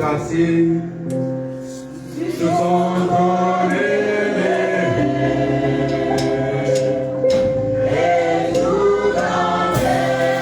assis sur son trône élevé. Et tout dans l'Est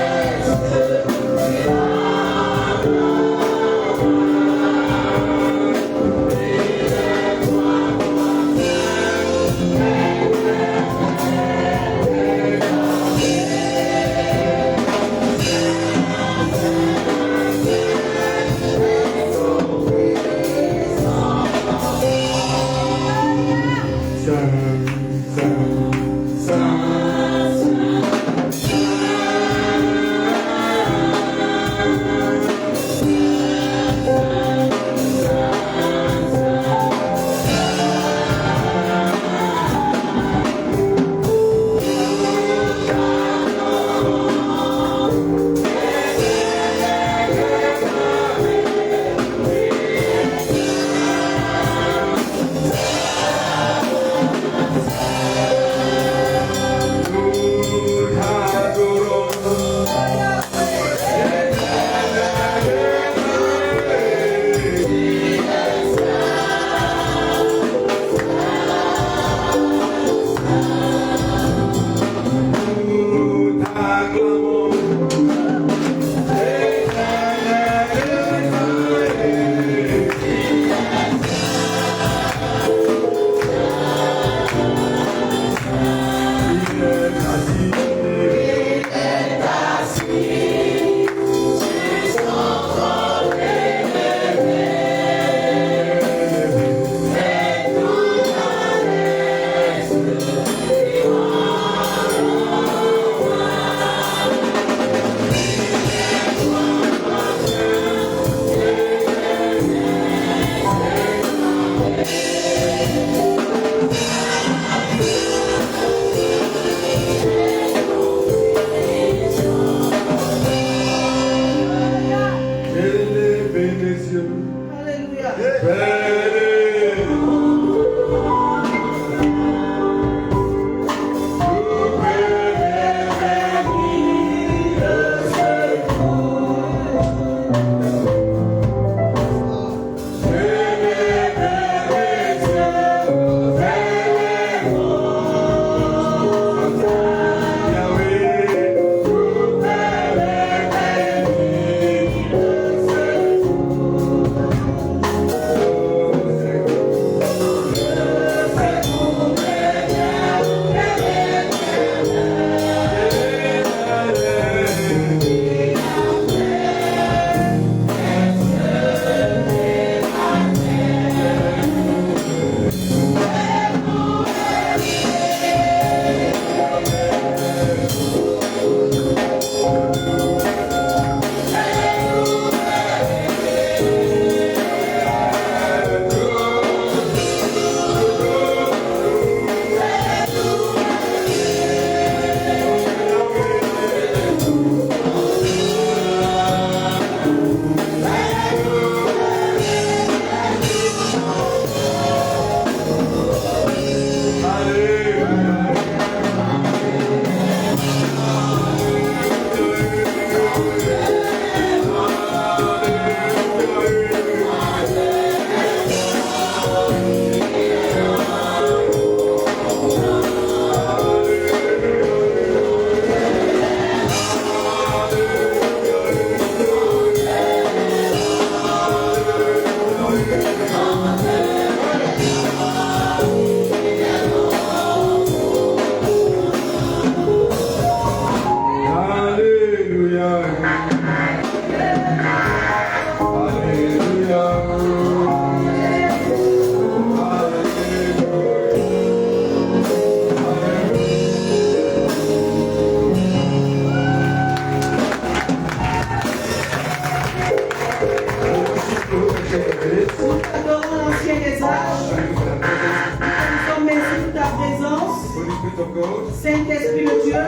Saint-Esprit de Dieu,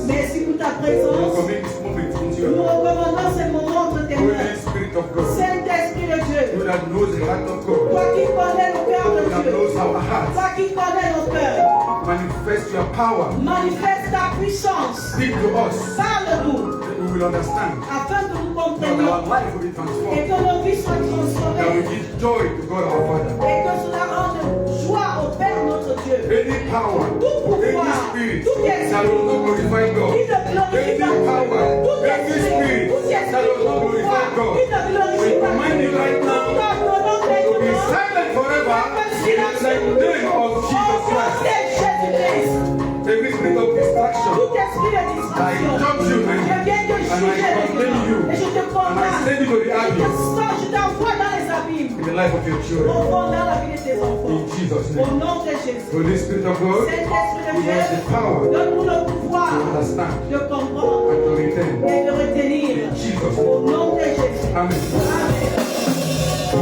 merci pour ta présence. Nous recommandons ce moment entre tes mains. Saint-Esprit de Dieu, toi qui connais le cœur de Dieu, toi qui connais nos cœurs, manifest your power. Manifeste ta puissance. Speak to us. Parle-nous. we will understand afin que nous that comprenions our life will be et transformed. que nos vies soient That transformées we give joy to God our Father. et que cela rende joie au Père notre Dieu. Any power, Tout any pouvoir, spirit tout that does not glorify God. qui ne glorifie Any pas power, Dieu, tout any spirit tout that does not glorify God. qui ne glorifie We pas command Dieu, it right nous now ordonnons to be maintenant silent forever in the name of Jesus Christ. Every spirit of distraction, Tout esprit de I distraction, judge you, je man. viens de And I juger condemn you. et je te And I condamne. send you to the Je abyss te sors, je t'envoie dans les abîmes. in the life of your Au children. fond, dans la vie de tes enfants. In Jesus' Au name. nom de Jésus. Holy Spirit of God, Saint-Esprit de give us the Dieu, power donne-nous le to pouvoir understand de comprendre and to retain. et de retenir. In Jesus' Au name. nom de Jésus. Amen. Amen.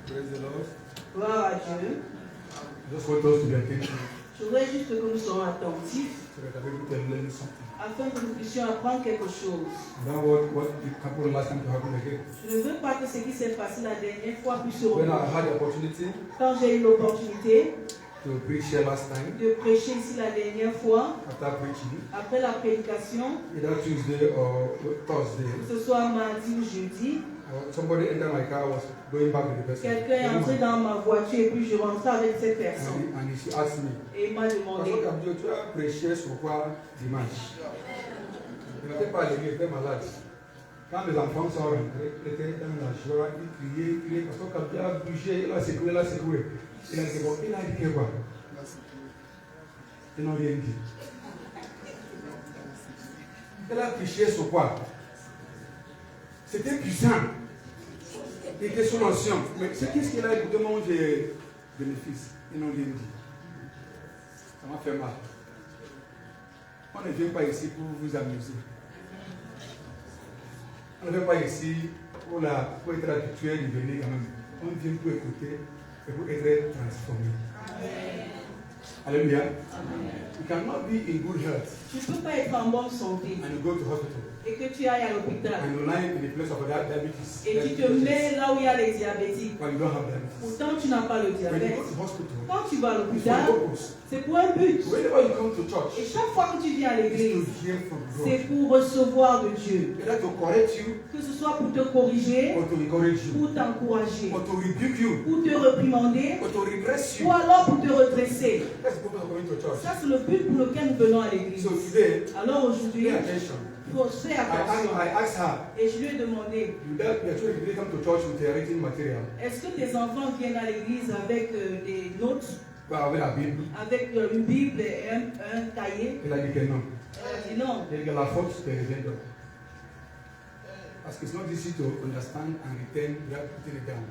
Praise the Lord. Gloire à Dieu. I just want us to be attentive Je voudrais juste que nous soyons attentifs so that we can learn something. afin que nous puissions apprendre quelque chose. I don't want what happened last time to happen again. Je ne veux pas que ce qui s'est passé la dernière fois puisse se When I reproduire. had the opportunity Quand j'ai eu l'opportunité to preach here last time, de prêcher ici la dernière fois, after preaching, après la prédication, either Tuesday or Thursday, que ce soit mardi ou jeudi, somebody entered my car, was going back with the person. quelqu'un est entré dans ma voiture et puis je rentrais avec cette personne. And he asked me, Et il m'a demandé, tu as prêché sur quoi dimanche? Il n'était pas allé, il était malade. Quand les enfants sont rentrés, il était dans la joie, il criait, parce que quand il a bougé, il a secoué. Il a dit, bon, il a dit quoi? Ils n'ont rien dit. Il a prêché sur quoi? C'était puissant. Il était sous l'ancien. Mais c'est qu'est-ce qu'il a dit? Demande j'ai bénéfice. Ils n'ont rien dit. Ça m'a fait mal. On ne vient pas ici pour vous amuser. On ne vient pas ici pour être habitué de venir quand même. On vient pour écouter et pour être transformé. Amen. Alléluia. Amen. You cannot be in good health. Tu ne peux pas être en bonne santé And you go to hospital. et que tu ailles à l'hôpital And you lie in the place of diabetes. et tu te mets là où il y a les diabétiques. But you don't have diabetes. Pourtant, tu n'as pas le When you diabète. go to hospital, Quand tu vas à it's l'hôpital, for purpose. c'est pour un but. Whenever you come to Et church, chaque fois que tu viens à it's l'église, to hear from God. c'est pour recevoir de Dieu. Either to correct you, Que ce soit pour te corriger, or to encourage you, pour t'encourager, or to rebuke you, pour te réprimander, or to repress you. ou alors pour te redresser. That's the purpose of coming to church. Ça, c'est le but pour lequel nous venons à l'église. So today, Alors aujourd'hui, pay attention. il faut faire attention. I asked her, Et je lui ai demandé, your children did come to church with their written material. est-ce que tes enfants viennent à l'église avec des notes, Well, with a Bible. avec une Bible et un cahier? Elle a dit que non. Elle a dit non. Elle dit que la faute, c'est les parce que it's not easy to understand and retain without putting it down.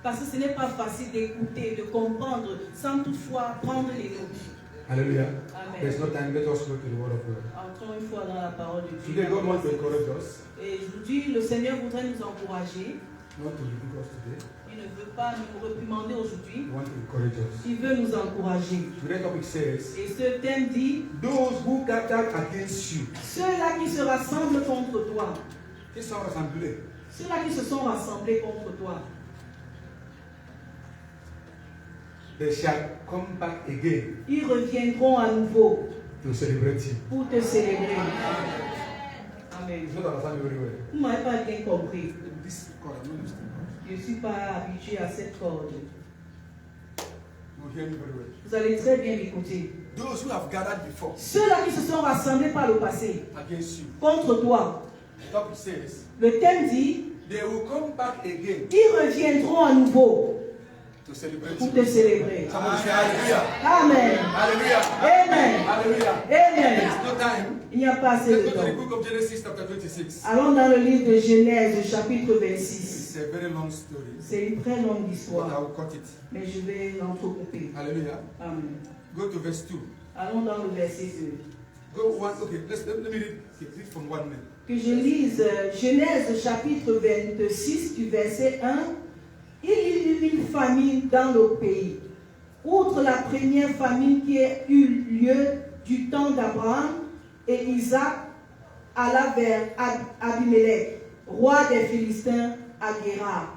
Parce que ce n'est pas facile d'écouter, de comprendre, sans toutefois prendre les notes. Hallelujah. Amen. There's no time. Let us go to the Word of God. Entrons une fois dans la parole de Dieu. Today, God wants to encourage us, Et aujourd'hui, le Seigneur voudrait nous encourager. not to rebuke us today. Il ne veut pas nous réprimander aujourd'hui. He wants to encourage us. Il veut nous encourager. Today's topic says, Et ce thème dit, those who gather against you. ceux-là qui se rassemblent contre toi. Qui sont rassemblés. Ceux-là qui se sont rassemblés contre toi. They shall come back again Ils reviendront à nouveau to celebrate you. pour te célébrer. Amen. You don't understand very well. Vous ne m'avez pas bien compris. This chord, I'm not understanding. Je ne suis pas habitué à cette corde. You hear me very well. Vous allez très bien m'écouter. Those who have gathered before Ceux-là qui se sont rassemblés par le passé against you. contre toi. The topic says, Le thème dit, they will come back again ils reviendront à nouveau to celebrate pour you. te célébrer. Somebody say hallelujah. Amen. Hallelujah. Amen. Hallelujah. Amen. There's no time. Il n'y a pas assez Let's de go to the temps. book of Genesis chapter 26. Allons dans le livre de Genèse, chapitre 26. It's a very long story, C'est une très longue but histoire, I will cut it. mais je vais l'entrecouper. Hallelujah. Amen. Go to verse 2. Allons dans le verset 2. Go one. Okay, let me read from 1 minute. Que je lise Genèse chapitre 26 du verset 1. Il y eut une famine dans le pays. Outre la première famine qui a eu lieu du temps d'Abraham et Isaac alla vers Abimelech, roi des Philistins, à Guérar.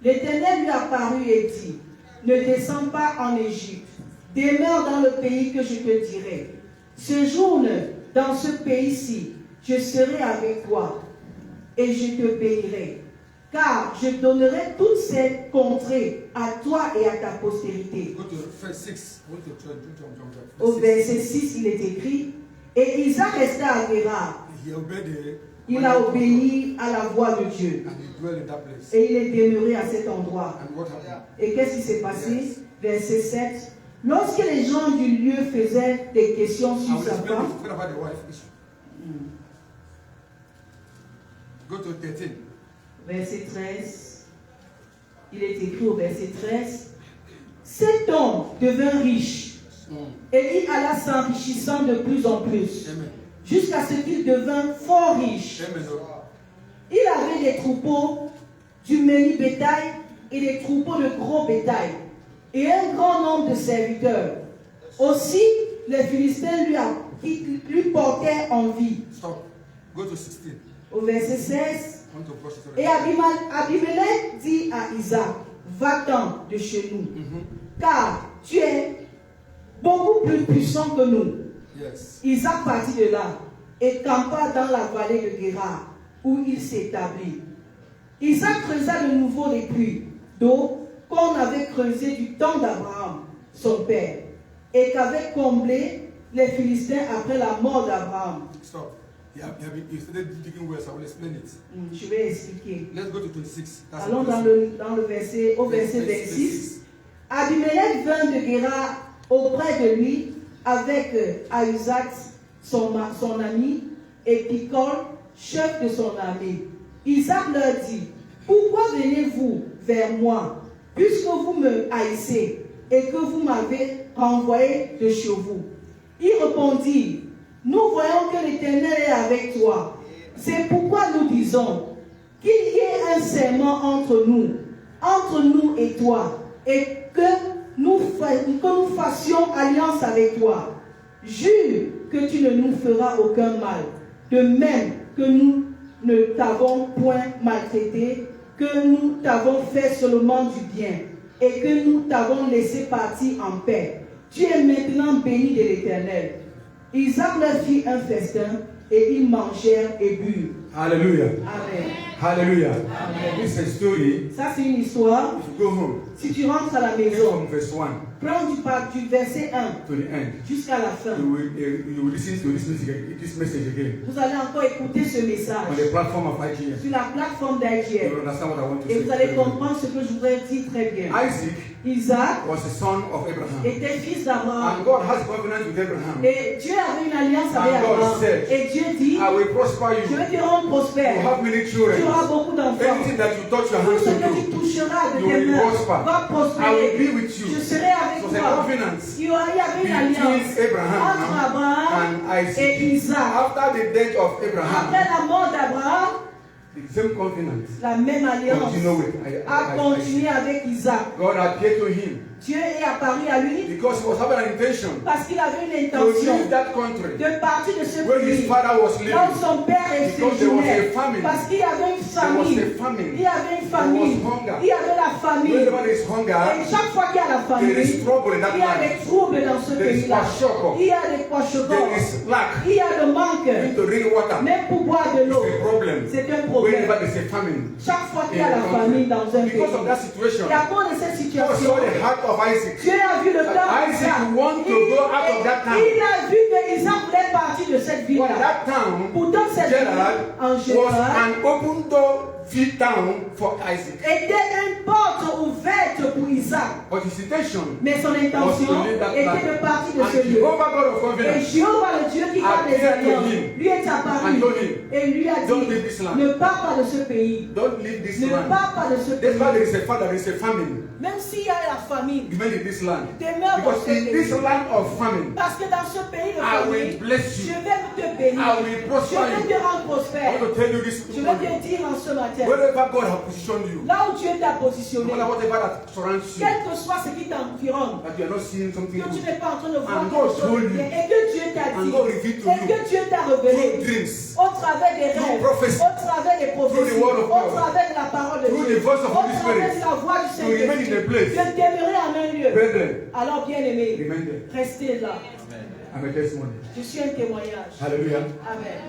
L'Éternel lui apparut et dit, ne descends pas en Égypte. Demeure dans le pays que je te dirai. Séjourne dans ce pays-ci. Je serai avec toi et je te bénirai. Car je donnerai toutes ces contrées à toi et à ta postérité. Au verset 6, il est écrit, et Isaac resta à Guérar. Il a obéi à la voix de Dieu. Et il est demeuré à cet endroit. Et qu'est-ce qui s'est passé? Verset 7. Lorsque les gens du lieu faisaient des questions sur sa femme, verset 13, il est écrit au verset 13, cet homme devint riche et il alla s'enrichissant de plus en plus jusqu'à ce qu'il devint fort riche. Il avait des troupeaux du menu bétail et des troupeaux de gros bétail et un grand nombre de serviteurs. Aussi, les Philistins lui portaient envie. Au verset 16, et Abimelech dit à Isaac, va-t'en de chez nous, car tu es beaucoup plus puissant que nous. Isaac partit de là et campa dans la vallée de Guérar, où il s'établit. Isaac creusa de nouveau les puits d'eau qu'on avait creusés du temps d'Abraham, son père, et qu'avaient comblé les Philistins après la mort d'Abraham. Je vais expliquer. Allons dans le verset, au verset 26. Abimelech vint de Guérar auprès de lui avec Isaac, son ami, et Picol, chef de son armée. Isaac leur dit, pourquoi venez-vous vers moi, puisque vous me haïssez et que vous m'avez renvoyé de chez vous? Il répondit, nous voyons que l'Éternel est avec toi. C'est pourquoi nous disons qu'il y ait un serment entre nous et toi, et que nous fassions alliance avec toi. Jure que tu ne nous feras aucun mal, de même que nous ne t'avons point maltraité, que nous t'avons fait seulement du bien, et que nous t'avons laissé partir en paix. Tu es maintenant béni de l'Éternel. Isaac leur fit un festin et ils mangèrent et burent. Alléluia. Amen. Alléluia. Amen. This is a story. Ça c'est une histoire. If you go home, si tu rentres à la maison, from verse 1 prends du verset 1 to the end, jusqu'à la fin. You will listen to this message again. Vous allez encore écouter ce message on the platform of IGM. Sur la plateforme d'IGM. You will understand what I want to et say. Vous allez comprendre ce que je voudrais dire très bien. Isaac was the son of Abraham. Était fils d'Abraham. And God has covenant with Abraham. Et Dieu avait une alliance avec Abraham. Et Dieu dit, I will prosper you. Je vais te rendre prospère. You have many children. Tu auras beaucoup d'enfants. Anything that you touch your hands to do, tu toucheras de you tes will mains prosper. va prospérer. I will be with you. Je serai avec so toi. Il y avait une alliance entre Abraham et Isaac. After the death of Abraham, après la mort d'Abraham, the same covenant, la même alliance a continué avec Isaac. God appeared to him. Dieu est apparu à lui because he was having an intention parce qu'il avait une intention de partir de ce pays là où son père est séjourné parce qu'il y avait une famine. Il y avait une famine. Il y avait la famine. Et chaque fois qu'il y a la famine, il y a des troubles dans ce pays-là. Il y a des poches-corps. Il y a le manque. Même pour boire de l'eau, c'est un problème. Chaque fois qu'il y a la famine dans un pays, et à cause de cette situation, Dieu a vu le temps d'Isaac. Il a vu que Isaac voulait partir de cette ville-là. Pourtant, cette ville, en général, était une porte ouverte pour Isaac. Mais son intention était de partir de ce lieu. Et Jéhovah, le Dieu qui garde les alliances, lui est apparu et lui a dit, ne pars pas de ce pays. Ne pars pas de ce pays. Même s'il y a la famine, demeure dans ce pays. Parce que dans ce pays de famine, je vais te bénir. Je vais te rendre prospère. Je vais te dire en ce matin, là où Dieu t'a positionné, quel que soit ce qui t'environne, que tu n'es pas en train de voir quelque chose, et que Dieu t'a dit, que Dieu t'a révélé au travers des rêves, au travers des prophéties, au travers de la parole de Dieu, au travers de la voix du Seigneur, de demeurer en un lieu. Alors, bien-aimés, restez là. Je suis un témoignage. Alléluia. Amen.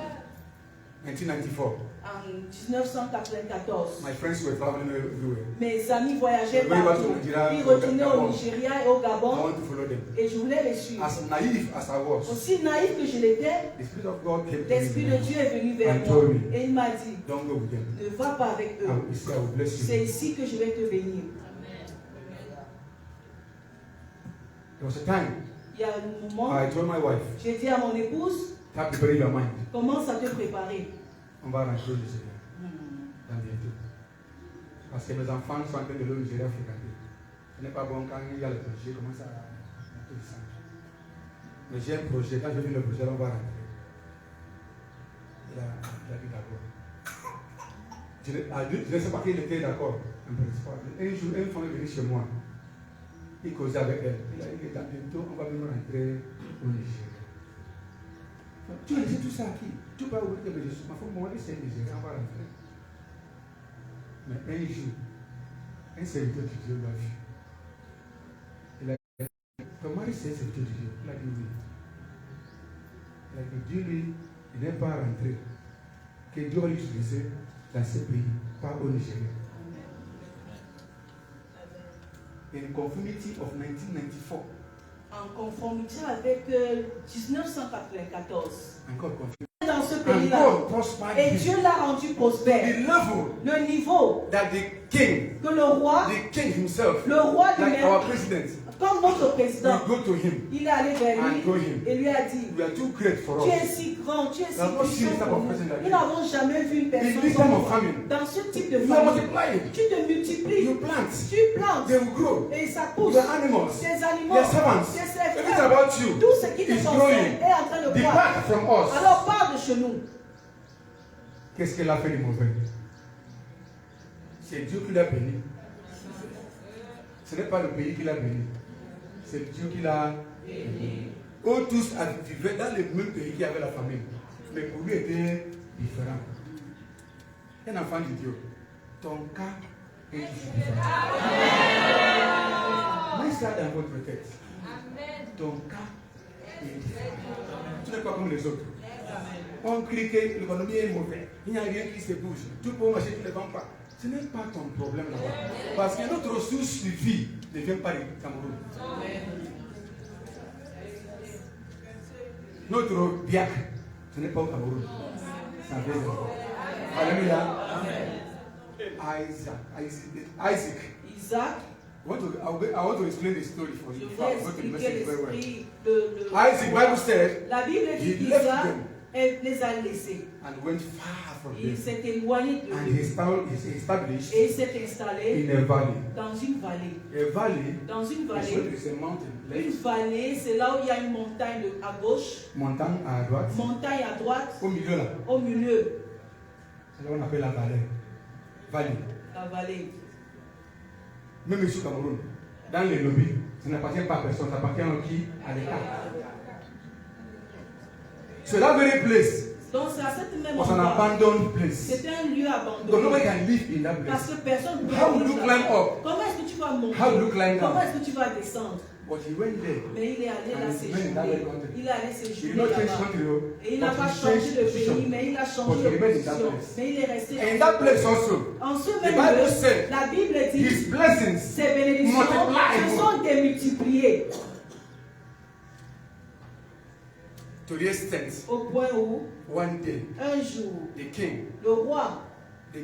1994. En 1994, My friends were traveling everywhere. Mes amis voyageaient partout. Ils retournaient au Nigeria et au Gabon. I want to follow them. Et je voulais les suivre. As naive as I was, Aussi naïf que je l'étais, the Spirit of God came to l'Esprit de me Dieu est venu vers and moi. told me, Et il m'a dit, don't go with them. ne va pas avec eux. He said, I will bless you. C'est ici que je vais te bénir. There was a time Il y a un moment, I told my wife, j'ai dit à mon épouse, have to prepare your mind. commence à te préparer. On va rentrer au Nigeria dans bientôt. Parce que mes enfants sont en train de le Nigeria fréquenter. Ce n'est pas bon quand il y a le projet, commence à tout descendre. Mais j'ai un projet, quand je vis le projet, on va rentrer. Il a dit d'accord. Je ne sais pas qu'il était d'accord, en principe. Un jour, une femme est venue chez moi. Il causait avec elle. Il a dit que bientôt, on va venir rentrer au Nigeria. Tu as laissé tout ça à qui? Tu peux ouvrir que je suis ma femme, moi, c'est Nigeria, on va rentrer. Mais un jour, un serviteur de Dieu l'a vu. Il a dit, ton mari c'est un serviteur de Dieu. Il a dit oui. Il a dit, Dieu lui, il n'est pas rentré. Que Dieu va l'utiliser dans ce pays, pas au Nigeria. In conformity of 1994. En conformité avec 1994. Encore conformité. Dans ce pays-là. Et Dieu l'a rendu prospère. Le niveau that the king, que le roi, the king himself, le roi like lui-même, our president, comme notre président, we go to him il est allé vers lui et lui a dit, you are too great for tu us. es si grand, tu es si Now, puissant pour nous. like Nous n'avons jamais vu une personne this time of famine, dans ce type de you famille. multiply. Tu te multiplies, You plant. tu plantes They will grow. et ça pousse. Your animals, Tes animaux, your servants, tes everything serviteurs, about you tout ce qui te is concerne growing. est en train de croître. Depart from us. Alors pars de chez nous. Qu'est-ce qu'elle a fait de mauvais? C'est Dieu qui l'a béni. Ce n'est pas le pays qui l'a béni. C'est Dieu qui l'a béni. Eux tous vivaient dans le même pays qui avait la famine. Mais pour lui était différent. Un enfant de Dieu, ton cas est différent. Mets ça dans votre tête. Ton cas est différent. Tu n'es pas comme les autres. On crie que l'économie est mauvaise. Il n'y a rien qui se bouge. Tout pour marcher, tu ne vends pas. Ce n'est pas ton problème là-bas. Parce que notre ressource de vie ne vient pas du Cameroun. Notre biac, ce n'est pas au Cameroun. Ça vient de Alléluia. Isaac. I want to explain the story for you. Isaac, Bible said, la Bible dit qu'Isaac les a laissés. And went far from il s'est éloigné de and eux. he established Et il s'est installé in a valley. dans une vallée. A valley Dans une is vallée. where there is a mountain. Une vallée, c'est là où il y a une montagne à gauche, Montagne à droite. montagne à droite, Au milieu là. au milieu, C'est là qu'on appelle la vallée. Valley. la vallée. Même ici au Cameroun, dans les lobbies, ça n'appartient pas à personne, ça appartient à qui? À l'État. C'est la very place. Donc c'est à cette même Was an endroit. abandoned place. C'était un lieu Because nobody abandonné. can live in that Parce place. que personne ne peut How will you vivre climb là. up? Comment est-ce que tu vas monter? How will you climb Comment down? est-ce que tu vas descendre? But he went there. Mais il est allé là And he went in that very séjourner. country. Il est allé He did séjourner not change là-bas. country, Et il n'a but pas he changé changed de position. pays, mais il a But changé he de remained in that position. place. Mais il est resté And in that place also, en ce the même Bible lieu. said, La Bible dit his blessings ces bénédictions multiplied se sont démultipliées to the extent au point où one day un jour the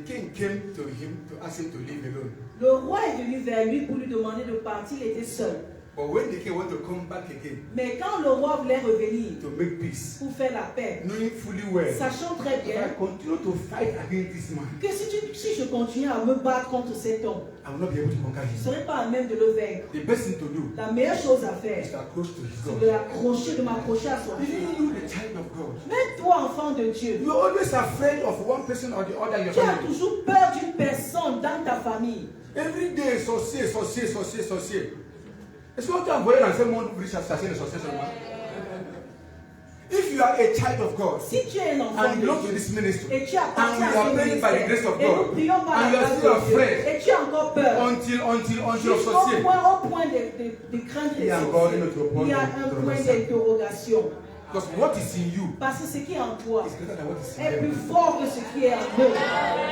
king came to him to ask him to leave alone. le roi est venu vers lui pour lui demander de partir. Il était seul. But when the king wanted to come back again Mais quand le roi voulait revenir to make peace, pour faire la paix, knowing fully well, sachant très if bien I continue to fight against this man, que si je continue à me battre contre cet homme, I will not be able to conquer je ne him. serai pas à même de le vaincre. The best thing to do La meilleure chose à faire, is to approach to his c'est God. de m'approcher à son Dieu. Even you, the child of God, Même toi, enfant de Dieu, you are always afraid of one person or the other in your tu as family. toujours peur d'une personne dans ta famille. Every day, sorcier. Est-ce que tu as envoyé dans ce monde pour chasser les sorciers seulement? If you are a child of God, si tu es un enfant and de belong to Dieu, this ministry, et tu and appartiens we à are ce praying by the ministère, grace of et nous God, prions par and la you are grâce still de Dieu, afraid et tu as encore peur, until jusqu'au associate. point de craindre les Il y a encore une autre sorciers. Il y a un point d'interrogation. Because what is in you Parce que ce qui est en toi is greater than what is in est plus them. fort que ce qui est en eux.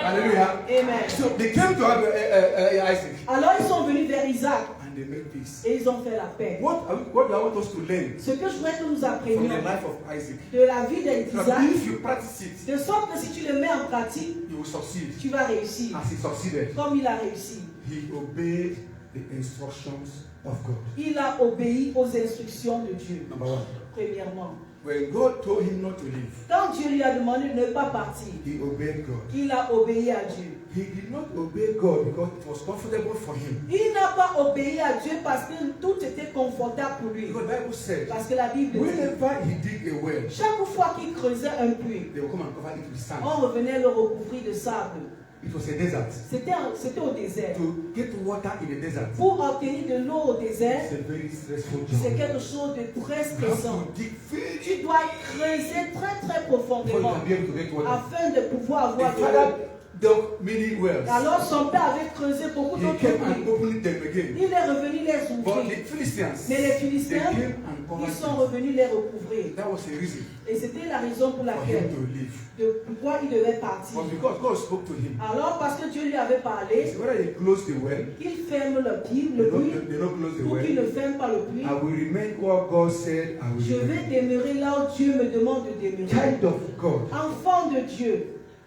Hallelujah. Amen. So they came to Isaac Alors ils sont venus vers Isaac and they made peace. et ils ont fait la paix. What do I want us to learn Ce que je voudrais que nous from apprenions the life of Isaac? de la vie That d'Isaac, if you practice it, de sorte que si tu le mets en pratique, you will succeed. tu vas réussir. As he succeeded, Comme il a réussi. he obeyed the instructions of God. Il a obéi aux instructions de Dieu. Number one. Premièrement, When God told him not to leave, quand Dieu lui a demandé de ne pas partir, he obeyed God. il a obéi à Dieu. He did not obey God because it was comfortable for him. Il n'a pas obéi à Dieu parce que tout était confortable pour lui. Because the Bible said, Parce que la Bible dit, whenever he dig a well, chaque fois qu'il creusait un puits, they will come and cover it with sand. on revenait le recouvrir de sable. It was a desert. C'était au désert. To get water in the desert, Pour obtenir de l'eau au désert, it's a very stressful c'est job. quelque chose de très You have stressant. to dig very Tu dois creuser très très before you profondément can be able to get water. afin de pouvoir The avoir de l'eau. father dug many wells. Alors son père avait creusé beaucoup He d'autres came and puits. opened them again. Il est revenu les But ouvrir. the Philistines, Mais les they Philistins, came and covered ils sont it. revenus les recouvrir. That was a reason Et c'était la raison pour for laquelle, him to leave. de pourquoi il devait partir. But because God spoke to him, Alors parce que Dieu lui avait he parlé, said, whether they close the well, qu'il ferme le puits, they don't close the ou qu'il well, ne ferme pas le puits. I will remain what God said I will Je vais remain. demeurer là où Dieu me demande de demeurer. Child of God, Enfant de Dieu,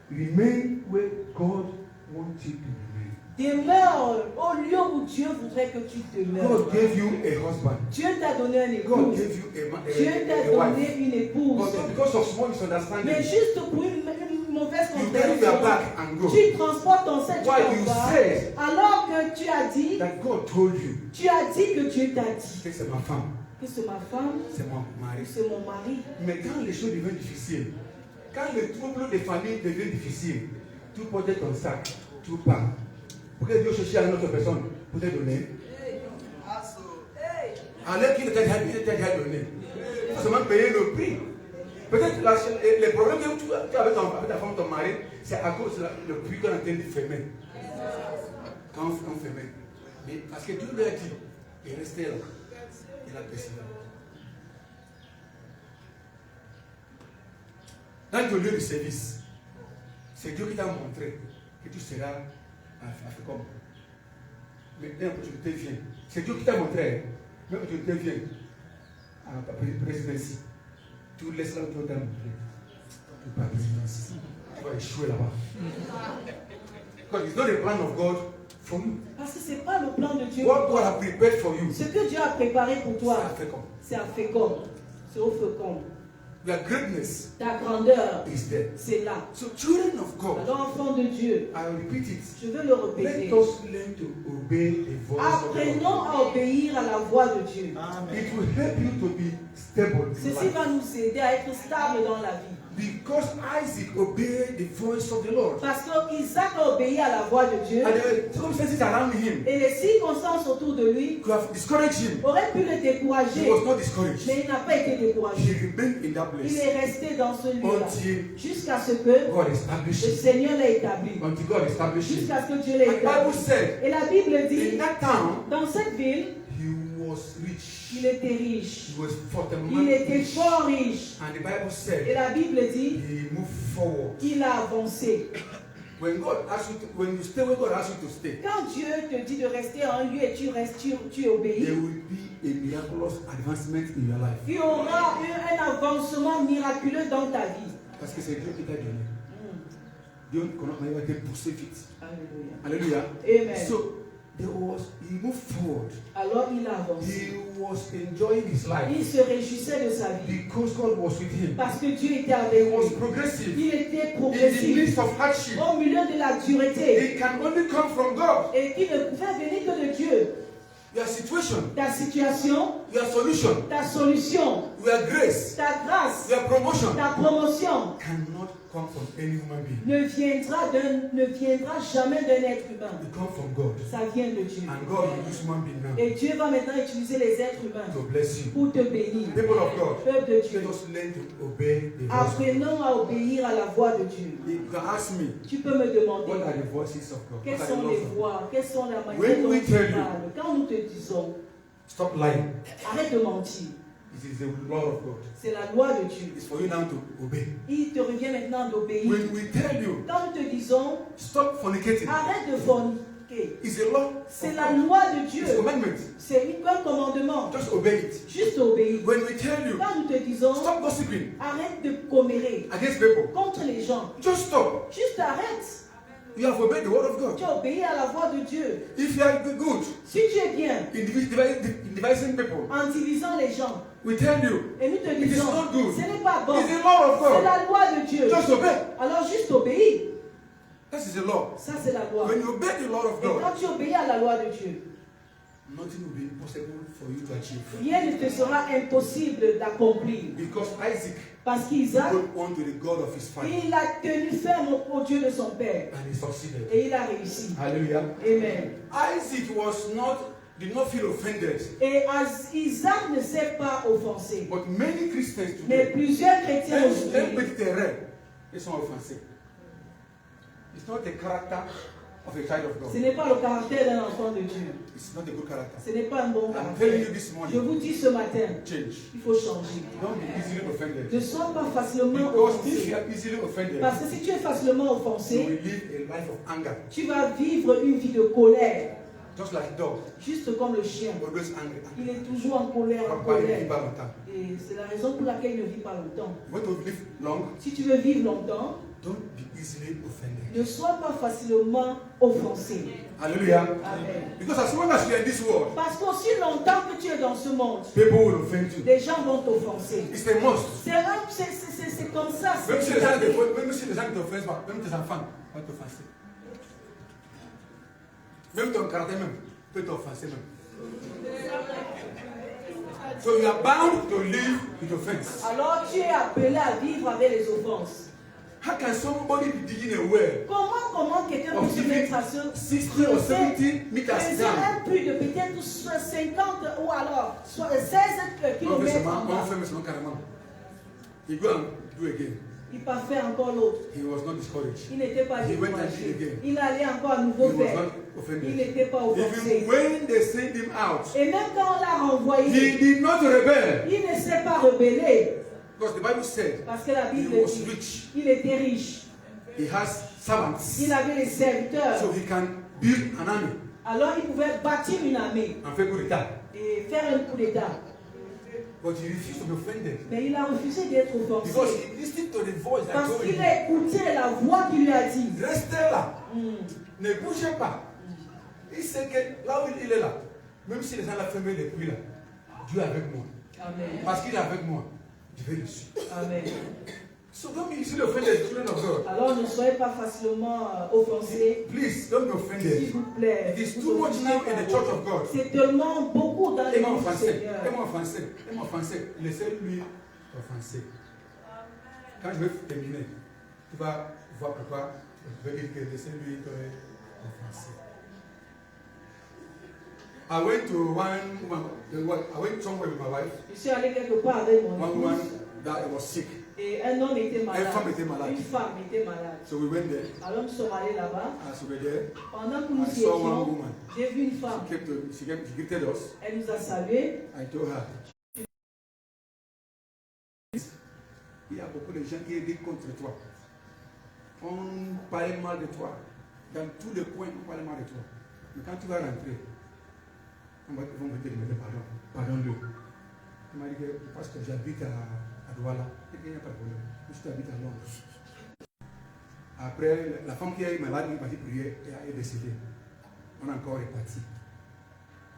remain where God wants you to remain. demeure au lieu où Dieu voudrait que tu demeures. God gave you a husband. Dieu t'a donné un God époux. gave you Dieu t'a a wife. donné une épouse. But because of small Mais misunderstanding, juste pour une mauvaise you carry your compréhension, back and go. tu transportes ton sein, tu Why t'en you vas. said Alors que tu as dit that God told you, que Dieu t'a dit que c'est ma femme, que c'est ma femme, c'est mon mari. que c'est mon mari. Mais quand les choses deviennent difficiles, quand le trouble de famille devient difficile, tu portes ton sac, tu pars. Pour que Dieu cherche à une autre personne pour te donner. Alors qu'il t'a déjà donné. Il faut seulement payer le prix. Peut-être les problèmes que tu as avec ta femme, ton mari, c'est à cause du prix qu'on est en train de fermer. Quand on ferme. Mais parce que Dieu lui a dit, il est resté là. Il a persévéré. Dans ton lieu de service, c'est Dieu qui t'a montré que tu seras à comme. Mais une opportunité vient. C'est Dieu qui t'a montré. Mais l'opportunité vient à la présidence. Tu laisses là où Dieu t'a montré. Tu pas à la présidence. Tu vas échouer là-bas. Because it's not the plan of God for you. Parce que ce n'est pas le plan de Dieu. What God has prepared for you. Ce que Dieu a préparé pour toi, C'est à Fécombe. c'est à Fécombe. C'est au Fécombe. Your greatness Ta grandeur, is there. c'est là. So children of God, Alors, enfant de Dieu, I will repeat it. je veux le Let répéter. us learn to obey the voice of Apprenons God. à obéir à la voix de Dieu. It will help you to be stable in Ceci life. va nous aider à être stable dans la vie. Because Isaac obeyed the voice of the Lord. Parce qu'Isaac a obéi à la voix de Dieu And the circumstances around him et les circonstances autour de lui could have discouraged him. auraient pu le He décourager. was not discouraged. Mais il n'a pas été He découragé. remained in that Il place est resté dans ce lieu-là until jusqu'à ce que God le established him. Seigneur l'ait établi. Until God established him. Jusqu'à ce que Dieu l'ait And the Bible établi. said, Et la Bible dit, in that town, dans cette ville, he was rich. il était riche. He was fortement Il était rich. fort riche. And the Bible Et said, la Bible dit, he moved forward. il a avancé. When God asks you to, when you stay where God asks you to stay, Quand Dieu te dit de rester en un lieu et tu restes, tu obéis, there will be a miraculous advancement in your life. il y aura un avancement miraculeux dans ta vie. Parce que c'est Dieu qui t'a donné. Dieu va te pousser vite. Alléluia. Alléluia. Amen. So he moved forward. Alors il a avancé. He was enjoying his Il life se réjouissait de sa vie. because God was with him. Parce que Dieu était He avec was lui. progressive. Il était In the progressif. midst of hardship, Au milieu de la dureté. it can only come from God. Et qui ne pouvait venir que de Dieu. Your situation. Ta situation. Your solution. Ta solution. Your grace. Ta grâce. Your promotion. Ta promotion. Cannot come from any human being. Ne viendra jamais d'un être humain. It comes from God. Ça vient de Dieu. And God will use human being now. Et Dieu va maintenant utiliser les êtres humains to bless you. pour te bénir. People of God. Peuple de Dieu. Let us learn to obey the voice. Apprenons à obéir à la voix de Dieu. You can ask me. Tu peux me demander. What are the voices of God? Quelles sont les voix? Quelles sont la manière dont tu parles? Quand nous te disons, stop lying. Arrête de mentir. It is the law of God. C'est la loi de Dieu. It's for you now to obey. Il te revient maintenant d'obéir. When we tell you, quand nous te disons, stop fornicating. Arrête de forniquer. It's a law. C'est la loi de Dieu. It's a commandment. C'est un commandement. Just obey it. Juste obéir. When we tell you, quand nous te disons, stop gossiping. Arrête de commérer. Against people. Contre les gens. Just stop. Juste arrête. You have obeyed the word of God. Tu as obéi à la voix de Dieu. If you are good, si tu es bien, in dividing people, en divisant les gens, we tell you, et nous te it is disons, not good. ce n'est pas bon. It's the law of God. C'est la loi de Dieu. Just obey. Alors juste obéis. That is the law. Ça c'est la loi. When you obey the law of et God, quand tu obéis à la loi de Dieu, nothing will be impossible for you to achieve. Rien ne te sera impossible d'accomplir. Because Isaac, parce qu'Isaac, on to the God of his father. Il a tenu ferme au Dieu de son père. And he succeeded. Et il a réussi. Hallelujah. Amen. Isaac did not feel offended. Et Isaac ne s'est pas offensé. But many Christians today, mais plusieurs chrétiens aujourd'hui, ils sont offensés. It's not the character of a child of God. Ce n'est pas le caractère d'un enfant de Dieu. It's not a good character. Ce n'est pas un bon I'm telling caractère. you this morning, Je vous dis ce matin, change. Il faut changer. Don't be easily offended. Ne sois pas facilement Because offensé. if you are easily offended, parce que si tu es facilement you offensé, will live a life of anger. Tu vas vivre une vie de colère. Just like dog. Juste comme le chien. Always angry. Il est toujours en colère, en colère. Et c'est la raison pour laquelle il ne vit pas longtemps. Want to live long? Si tu veux vivre longtemps, don't be easily offended. Ne sois pas facilement offensé. Alléluia. Amen. Because as long as you are in this world, parce qu'aussi longtemps que tu es dans ce monde, people will offend you. Les gens vont t'offenser. It's a must. C'est comme ça. Même si les gens t'offensent pas, même tes enfants vont t'offenser. Même ton caractère même peut t'offenser même. So you are bound to live with offense. Alors tu es appelé à vivre avec les offenses. How can somebody be digging a well? Comment quelqu'un peut se mettre à ce 60 or 70 meters down? Un plus de peut-être 50 ou alors 16 km en bas. He go and do again. Il va faire encore l'autre. He was not discouraged. Il n'était pas découragé. Il allait encore à nouveau faire. Il n'était pas offensé. Even when they sent him out, et même quand on l'a renvoyé, he did not rebel. Il ne s'est pas rebellé. Because the Bible said, parce que la Bible he was dit, rich. Il était riche. He has servants. Il avait les serviteurs. So he can build an army. Alors il pouvait bâtir une armée. Et faire un coup d'État. But he refused to be offended. Mais il a refusé d'être offensé. Because he listened to the voice. Parce qu'il a écouté la voix qui lui a dit. Restez là. Ne bougez pas. Il sait que là où il est là, même si les gens l'ont fermé depuis là, Dieu est avec moi. Amen. Parce qu'il est avec moi, je vais le suivre. Amen. So don't be easily offended, children of God. Alors ne soyez pas facilement offensés. Please don't be offended. S'il vous plaît. It is too much now in the church of God. C'est tellement beaucoup dans les église du Seigneur. Aimons offenser. Laissez-lui offenser. Quand je vais terminer, tu vas voir pourquoi je vais dire que laissez-lui offenser. I went to one woman. I went somewhere with my wife. Je suis allé quelque part avec mon One woman that was sick. Et un homme était malade. Une femme était malade. So we went there. Alors nous sommes allés là-bas. As we were there, pendant que nous y étions, j'ai vu une femme. She greeted us. Elle nous a salués. I told her. Il y a beaucoup de gens qui étaient contre toi. On parlait mal de toi. Dans tous les coins, on parlait mal de toi. Mais quand tu vas rentrer, ils vont me dire pardon. Pardon-le. Il m'a dit que parce que j'habite à Douala, il n'y a pas de problème. Je habite à Londres. Après, la femme qui est malade, elle est partie prier et elle est décédée. On a encore reparti.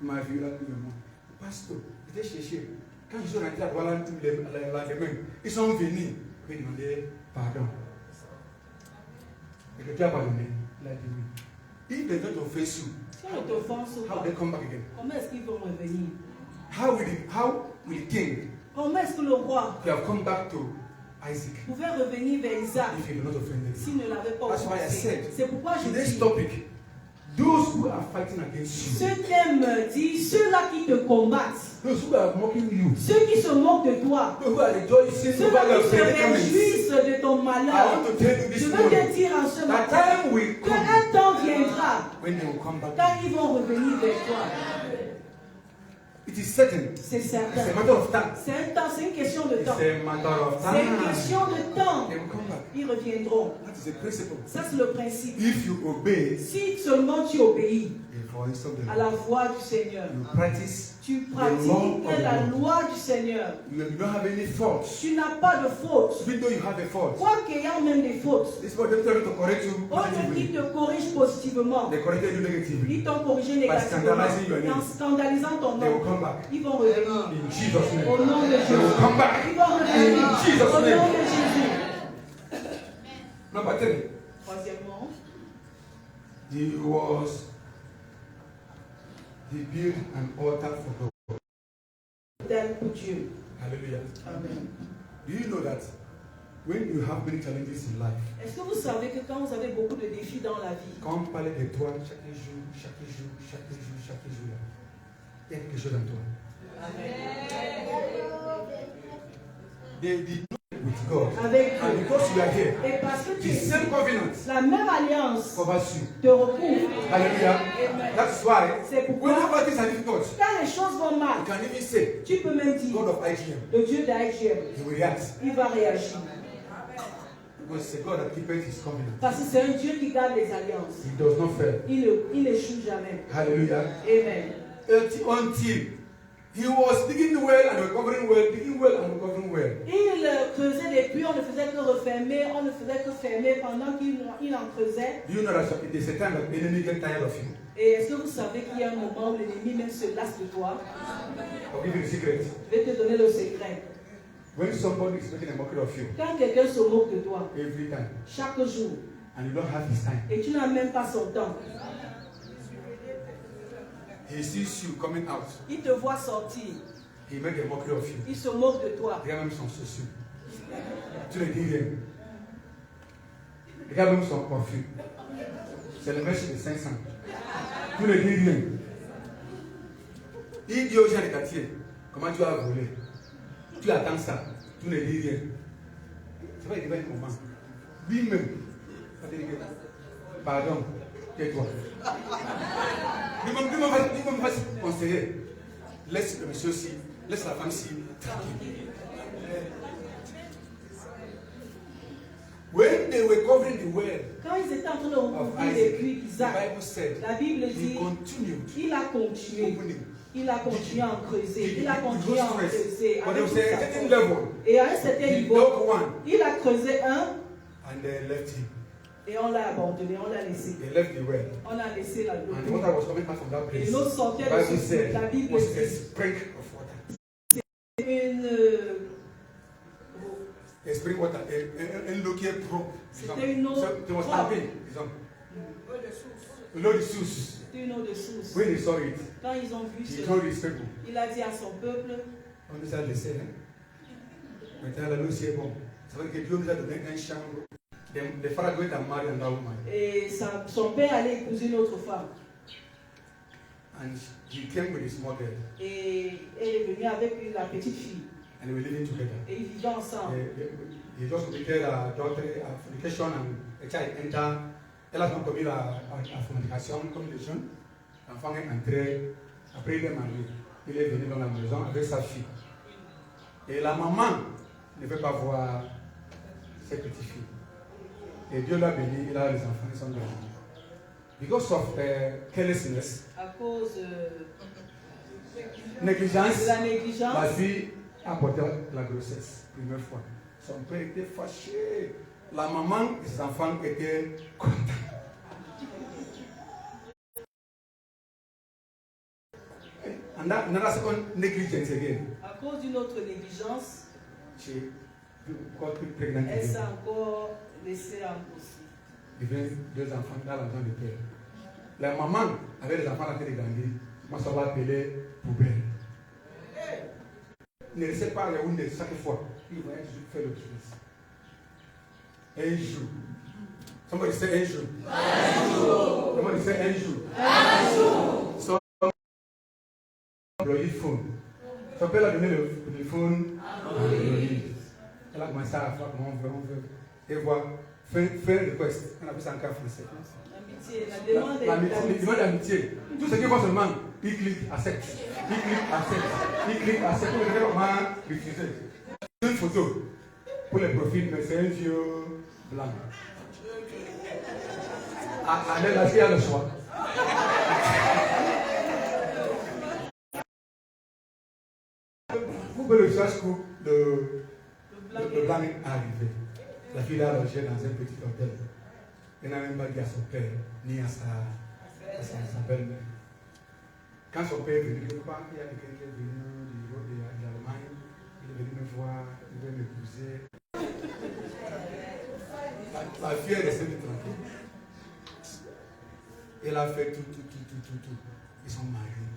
Il m'a vu là, tout le monde. Pasteur, j'étais cherché. Quand je suis rentré à Douala, le lendemain, ils sont venus pour demander pardon. Et que tu as pardonné. Il a dit oui. If they don't offense you, Si on ne t'offense how pas, they come back again? comment est-ce qu'ils vont revenir? How will the king Comment est-ce que le roi have come back to Isaac pouvait revenir vers Isaac if he did not offend them? s'il ne l'avait pas That's why I offensé? said, C'est pourquoi je today's dis, topic, those who are fighting against you, ceux qui aiment dire, ceux-là qui te combattent, those who are mocking you, ceux qui se moquent de toi, those who are rejoicing ceux-là over your qui se predicaments, réjouissent de ton I malheur, want to tell you je this veux morning, te dire en ce that matin time will come qu'un temps viendra when they will come back. quand ils vont revenir vers toi. It is certain. C'est It's certain. a matter of time. C'est un temps, c'est une question de It's temps. a matter of C'est une time. question de temps. They will come back. Ils reviendront. That is the principle. Ça, c'est le principe. If you obey Si seulement tu obéis the voice of the à Lord, la voix du Seigneur, you practice, tu pratiques la loi du Seigneur, you don't have any faults. tu n'as pas de faute. Even though you have a fault, Quoique ayant même des fautes, this one, they tell you to correct you au lieu qu'ils positively. te corrigent positivement, They corrected you negatively. ils t'ont corrigé By négativement, scandalizing your name. en scandalisant ton They will nom. come back. Ils vont revenir. In Jesus' name. Au nom de They will Jésus. come back. Ils vont revenir. In Jesus' Au nom name. de Jésus. Number 3. Troisièmement, He built an altar for God. tel pour Dieu. Hallelujah. Amen. Do you know that when you have many challenges in life, Est-ce que vous savez que quand vous avez beaucoup de défis dans la vie, quand on parle de toi chaque jour, là, il y a quelque chose en toi. They did not with God. avec And Dieu, because you are here, et parce que tu the same covenant la même alliance covers you. te recouvre. Hallelujah. Amen. That's why C'est pourquoi, whenever things are difficult, quand les choses vont you mal, can even say, tu peux même dire, God of IGM, le Dieu d'IGM, He will react. il va réagir. Because it's a God that keeps His covenant. Parce que c'est un Dieu qui garde les alliances. He does not fail. Il n'échoue jamais. Hallelujah. Amen. Until he was digging well and recovering well, digging well and recovering well. Il creusait des puits, on ne faisait que refermer, on ne faisait que fermer pendant qu'il en creusait. Do you know that it is a time that the enemy gets tired of you? Et est-ce que vous savez qu'il y a un moment où l'ennemi même se lasse de toi? I'll give you the secret. Je vais te donner le secret. When somebody is making a mockery of you Quand quelqu'un se moque de toi, every time chaque jour, and you don't have his time, et tu n'as même pas son temps, he sees you coming out, il te voit sortir, he makes a mockery of you. il se moque de toi. Regarde même son souci. Tu le dis rien. Regarde même son parfum. C'est le mèche de 500. Tu ne dis rien. Il dit aux gens du quartier, comment tu as volé? Tu attends ça. Tu ne dis rien. Ça va arriver un moment. Lui-même, va te dire, pardon, tais-toi. Lui-même va se conseiller. Laisse le monsieur ci, laisse la femme ci, tranquille. When they were covering the well Quand ils étaient en train de of recouvrir les puits Isaac, the d'Isaac, Bible said la Bible he dit, continued il a continué. opening. Il a continué à en creuser. Il a He continué à en goes first. creuser. But there avec was toute a sa certain force. level. Et à un certain He niveau, dug one il a creusé un and they left him. et on l'a abandonné, on l'a laissé. They left the well. On a laissé la And the l'eau. water was coming out from that place. Et l'eau sortait The de Bible ce said La it Bible was a dit spring of water. une. A spring water, un l'eau qui est propre. C'était une eau They was propre. happy. L'eau de source. C'était une eau de source. When they saw it, Quand ils ont vu he ce, told his people, il a dit à son peuple, on nous a laissé. Maintenant, l'eau c'est bon. Ça veut dire que Dieu nous a donné un champ. The father going to marry another woman. et son père allait épouser une autre femme. And he came with his mother. Et elle est venue avec la petite fille. And they were living together. Et ils vivaient ensemble. He just committed adultery, fornication, and a child enter. Elle a commis la fornication comme les jeunes. L'enfant est entré. Après, il est marié. Il est venu dans la maison avec sa fille. Et la maman ne veut pas voir ses petites filles. Et Dieu l'a béni, il a les enfants, ils sont devenus. Because of carelessness, À cause négligence, de la négligence, la fille a porté la grossesse, première fois. Son père était fâché. La maman et ses enfants étaient contents. And that, another second negligence again. à cause d'une autre négligence, She got pregnant elle s'est again. encore laissée en aussi. Il y avait deux enfants dans la maison du père. La maman avait des enfants qui étaient grandis. Moi, ça va appeler poubelle. Ne laissez pas les Yaoundé chaque fois. Il voyage juste faire le business. Un jour. Somebody say un jour. Un jour. Somebody say un jour. Un jour. Son phone. Son père a donné le téléphone à Android. Elle a commencé à faire comment on veut. Et voir, faire request. On appelle ça en cas français. La demande d'amitié. Tout ce qui va seulement, il clique, accepte. Il clique, accepte. Il clique, accepte. Pour le comment refuser. Une photo pour les profils, mais c'est un vieux blanc. Allez, là, il y a le choix. Vous pouvez le chercher où le blanc est arrivé. La fille a logé dans un petit hôtel. Elle n'a même pas dit à son père, ni à sa belle-mère. Quand son père est venu, il y a quelqu'un qui est venu de l'Allemagne, il est venu me voir, il veut m'épouser. La fille est restée tranquille. Elle a fait tout. Ils sont mariés.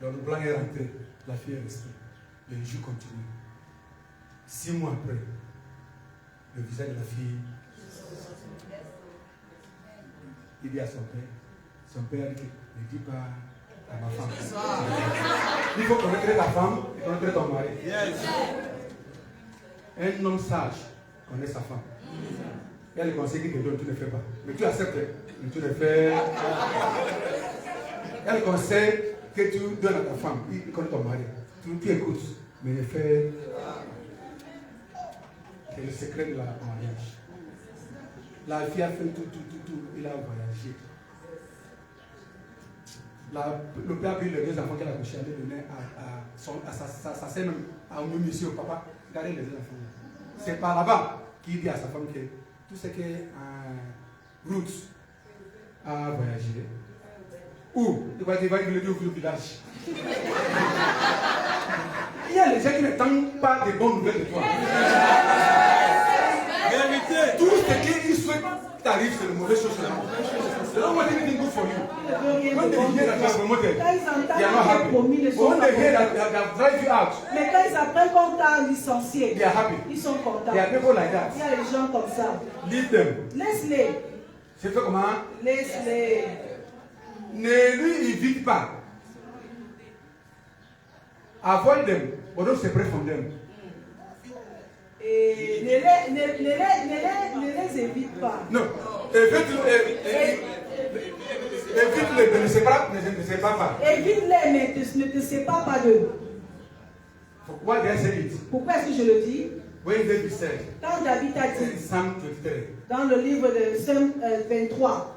Donc le blanc est rentré, la fille est restée. Le jeu continue. 6 mois après, le visage de la fille, il dit à son père dit, ne dis pas à ma femme. Il faut connaître ta femme et connaître ton mari. Un homme sage connaît sa femme. Il y a les conseils qui te donnent, tu ne fais pas. Mais tu acceptes, mais tu ne fais pas. Il y a les conseils que tu donnes à ta femme, il connaît ton mari. Tu écoutes, mais ne fais pas. C'est le secret de la mariage. La fille a fait tout. Il a voyagé. Le père a pris les 2 enfants qu'elle a couchés, elle les donnait à sa sœur, à un monsieur, au papa. Gardez les 2 enfants. C'est par là-bas qu'il dit à sa femme que tout ce que Ruth a voyagé, ou il va le dire au village. Il y a les gens qui ne tentent pas des bonnes nouvelles de toi. Tout ce qu'ils souhaitent t'arrive, c'est une mauvaise chose. They don't want anything good for you. When they hear that you are promoted, they are not happy. But when they hear that they have drive you out, mais quand ils apprennent qu'on t'a licencié, they are happy. Ils sont contents. There are people like that. Il y a des gens comme ça. Leave them. Laisse-les. C'est fait comment? Laisse-les. Ne lui évite pas. Avoid them, but don't separate from them. Et ne les évite pas. Non. Évite-les, ne sépare pas. Évite-les, mais ne te sépare pas d'eux. Why did I say it? Pourquoi est-ce que je le dis? When David said, Quand David a dit, Psalm 23, dans le livre de Psalm 23,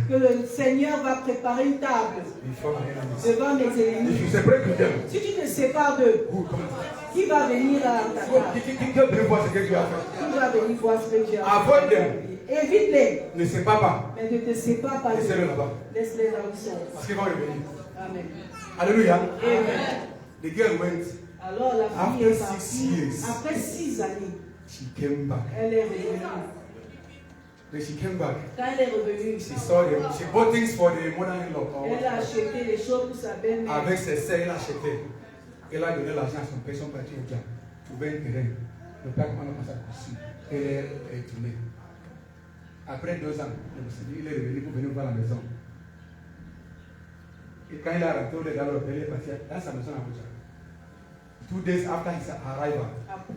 que le Seigneur va préparer une table devant mes ennemis. Si tu te sépares d'eux, qui va venir à ta table? Qui va venir voir ce que Dieu a fait? Évite-les. Ne sépare pas. Mais ne te sépare pas. Laisse-les là-bas. Laisse-les là où ils sont. Parce qu'ils vont revenir. Amen. Alléluia. Amen. The girl went. Alors la fille est partie. Après 6 années, she came back. Elle est revenue. When she came back, quand elle est revenue, she bought things for the mother-in-law. Elle a acheté les choses pour sa belle-mère. Avec ses sœurs, elle a acheté. Elle a donné l'argent à son père, son parti au diable. Trouver un terrain. Le père a commencé à construire. Elle est tournée. Après 2 ans, il est revenu pour venir voir la maison. Et quand il a rentré, il est parti dans sa maison à Abuja. 2 days after his arrival,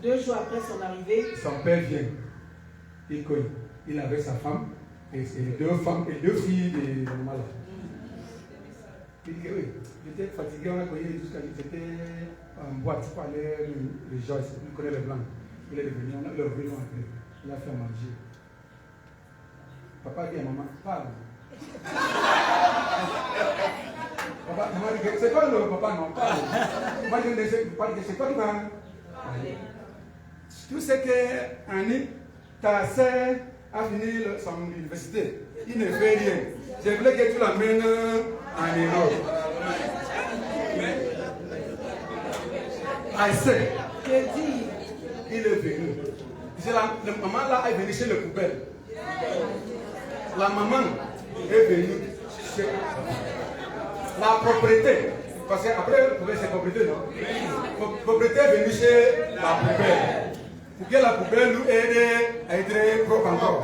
2 jours après son arrivée, son père vient. Il avait sa femme et 2 femmes et 2 filles de normal. Il dit oui, j'étais fatigué, on a connu jusqu'à j'étais en boîte pour aller les Joyce, il connaît les blancs. Il est revenu, on a le revenu après. Il a fait manger. Papa dit à maman, parle. Papa, maman dit, c'est pas le papa, non, parle. Moi je ne sais pas, c'est toi qui vas parler. Tu sais que Annie, ta sœur, a fini son université. Il ne fait rien. Je voulais que tu l'amènes en Europe. I said, il est venu. La maman là est venue chez le poubelle. La maman est venue chez la propriété. Parce qu'après, vous pouvez c'est propriété, non? Propriété est venue chez la poubelle. Pour que la poubelle nous aide à être propre encore.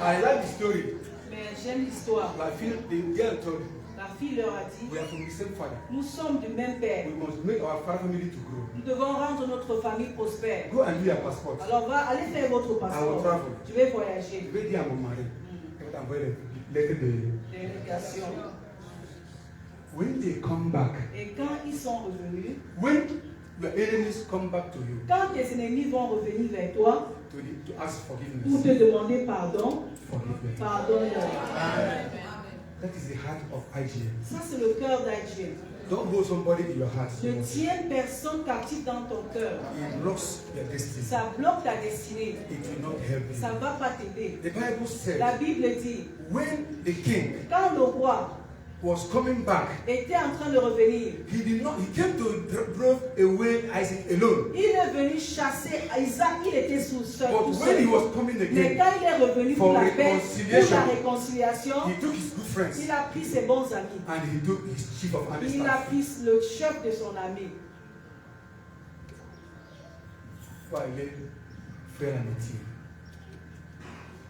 I like the story. Mais j'aime l'histoire. La fille, the girl told me, La fille leur a dit, we are from the same father. nous sommes du même père. We must make our family to grow. Nous devons rendre notre famille prospère. Go and do your passport. Alors allez faire votre passeport. Je vais voyager. Je vais dire à mon mari, je vais t'envoyer les lettres de Délégation. When they come back, Et quand ils sont revenus, when your enemies come back to you, quand tes ennemis vont revenir vers toi to ask pour forgiveness, te demander pardon, forgive them. pardonne-leur. That is the heart of IGN. Ça, c'est le cœur d'Adieu. Don't hold somebody in your heart. Ne tiens personne captif dans ton cœur. It blocks your destiny. Ça bloque ta destinée. It will not help you. Ça ne va pas t'aider. The Bible says, La Bible dit, when the king quand le roi was coming back, était en train de revenir, he came to drive away Isaac alone. il est venu chasser Isaac, il était seul. But when he was coming Mais again, quand il est revenu pour for la paix, pour la réconciliation, he took his good friends il a pris ses bons amis. and he took his chief of army Il a staff. pris le chef de son ami. Pour aller faire l'amitié.